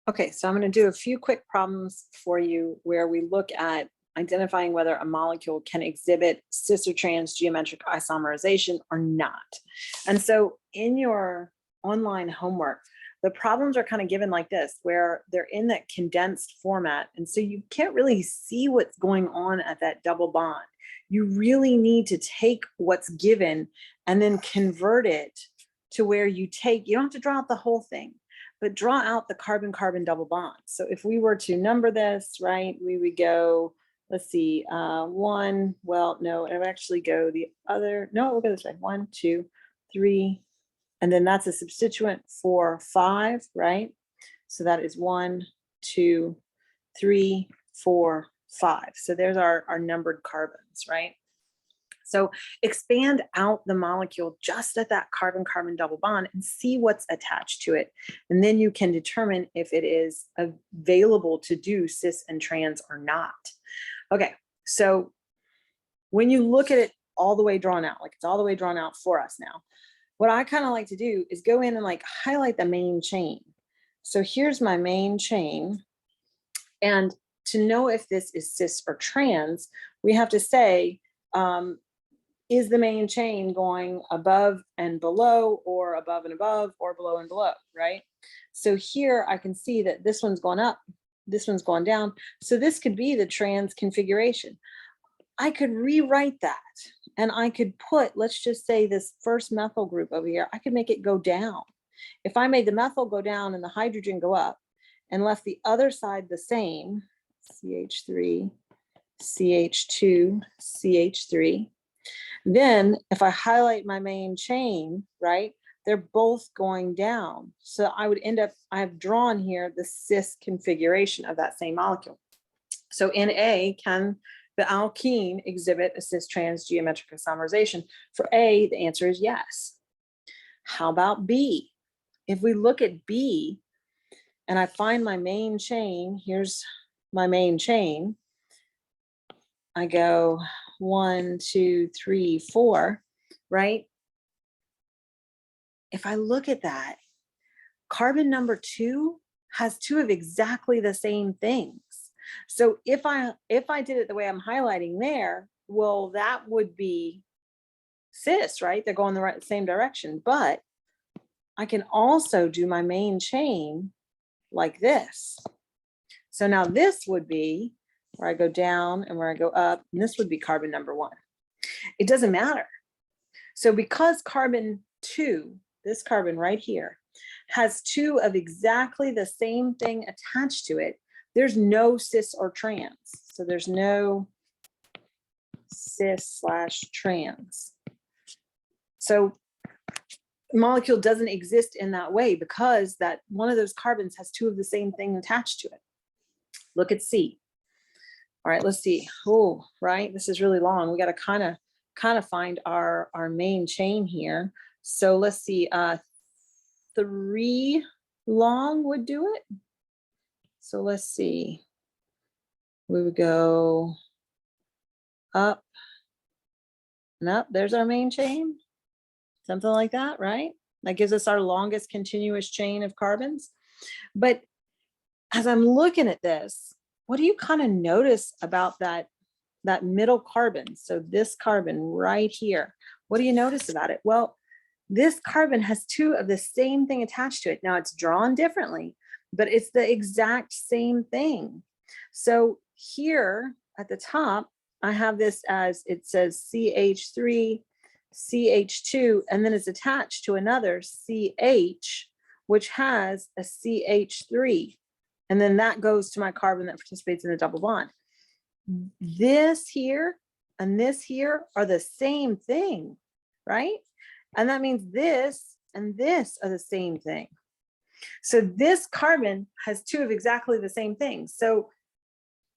Okay, so I'm going to do a few quick problems for you where we look at identifying whether a molecule can exhibit cis or trans geometric isomerization or not. And so in your online homework, the problems are kind of given like this, where they're in that condensed format. And so you can't really see what's going on at that double bond. You really need to take what's given and then convert it to where you don't have to draw out the whole thing, but draw out the carbon-carbon double bond. So if we were to number this, right, we would go, let's see, one, well, no, it would actually go the other, no, we'll go this way, 1, 2, 3, and then that's a substituent for 5, right? So that is 1, 2, 3, 4, 5. So there's our numbered carbons, right? So expand out the molecule just at that carbon-carbon double bond and see what's attached to it. And then you can determine if it is available to do cis and trans or not. Okay, so when you look at it all the way drawn out, like it's all the way drawn out for us now, what I kind of like to do is go in and like highlight the main chain. So here's my main chain. And to know if this is cis or trans, we have to say, is the main chain going above and below, or above and above, or below and below, right? So here I can see that this one's going up, this one's going down. So this could be the trans configuration. I could rewrite that and I could put, let's just say this first methyl group over here, I could make it go down. If I made the methyl go down and the hydrogen go up and left the other side the same, CH3, CH2, CH3, then if I highlight my main chain, right, they're both going down. So I would end up, I've drawn here the cis configuration of that same molecule. So in A, can the alkene exhibit a cis-trans geometric isomerization? For A, the answer is yes. How about B? If we look at B and I find my main chain, here's my main chain. I go 1, 2, 3, 4, right? If I look at that, carbon number 2 has 2 of exactly the same things. So if I did it the way I'm highlighting there, well, that would be cis, right? They're going the same direction, but I can also do my main chain like this. So now this would be where I go down and where I go up, and this would be carbon number 1. It doesn't matter. So because carbon 2, this carbon right here, has 2 of exactly the same thing attached to it, there's no cis or trans. So there's no cis/trans. So the molecule doesn't exist in that way because that one of those carbons has 2 of the same thing attached to it. Look at C. All right, let's see. Oh, right. This is really long. We got to kind of find our main chain here. So let's see. 3 long would do it. So let's see. We would go up and up. There's our main chain. Something like that, right? That gives us our longest continuous chain of carbons. But as I'm looking at this, what do you kind of notice about that middle carbon? So this carbon right here, what do you notice about it? Well, this carbon has 2 of the same thing attached to it. Now it's drawn differently, but it's the exact same thing. So here at the top, I have this as, it says CH3, CH2, and then it's attached to another CH, which has a CH3. And then that goes to my carbon that participates in the double bond. This here and this here are the same thing, right? And that means this and this are the same thing. So this carbon has 2 of exactly the same thing. So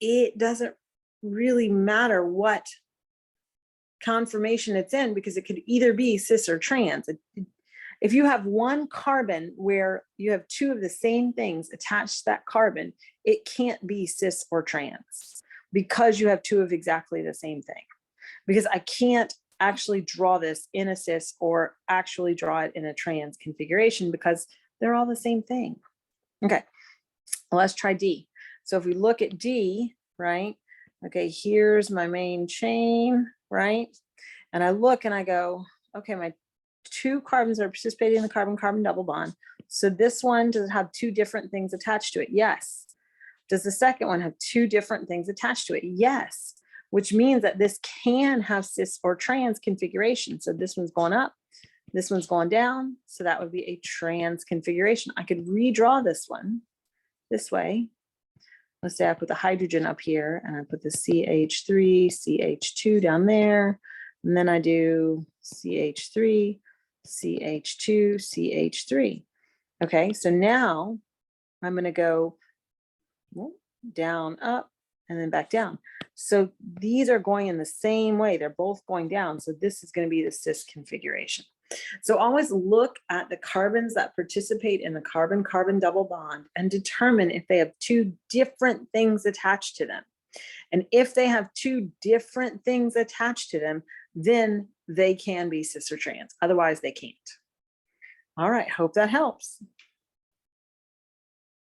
it doesn't really matter what conformation it's in, because it could either be cis or trans. If you have one carbon where you have 2 of the same things attached to that carbon, it can't be cis or trans because you have 2 of exactly the same thing. Because I can't actually draw this in a cis or actually draw it in a trans configuration because they're all the same thing. Okay, Let's try D. So if we look at D, right? Okay, here's my main chain, right? And I look and I go, okay, my 2 carbons are participating in the carbon-carbon double bond. So this one, does it have 2 different things attached to it? Yes. Does the second one have 2 different things attached to it? Yes. Which means that this can have cis or trans configuration. So this one's going up, this one's going down. So that would be a trans configuration. I could redraw this one this way. Let's say I put the hydrogen up here and I put the CH3, CH2 down there. And then I do CH3, CH2, CH3. Okay, so now I'm going to go down, up, and then back down. So these are going in the same way. They're both going down. So this is going to be the cis configuration. So always look at the carbons that participate in the carbon-carbon double bond and determine if they have 2 different things attached to them. And if they have 2 different things attached to them, then they can be cis or trans. Otherwise, they can't. All right, hope that helps.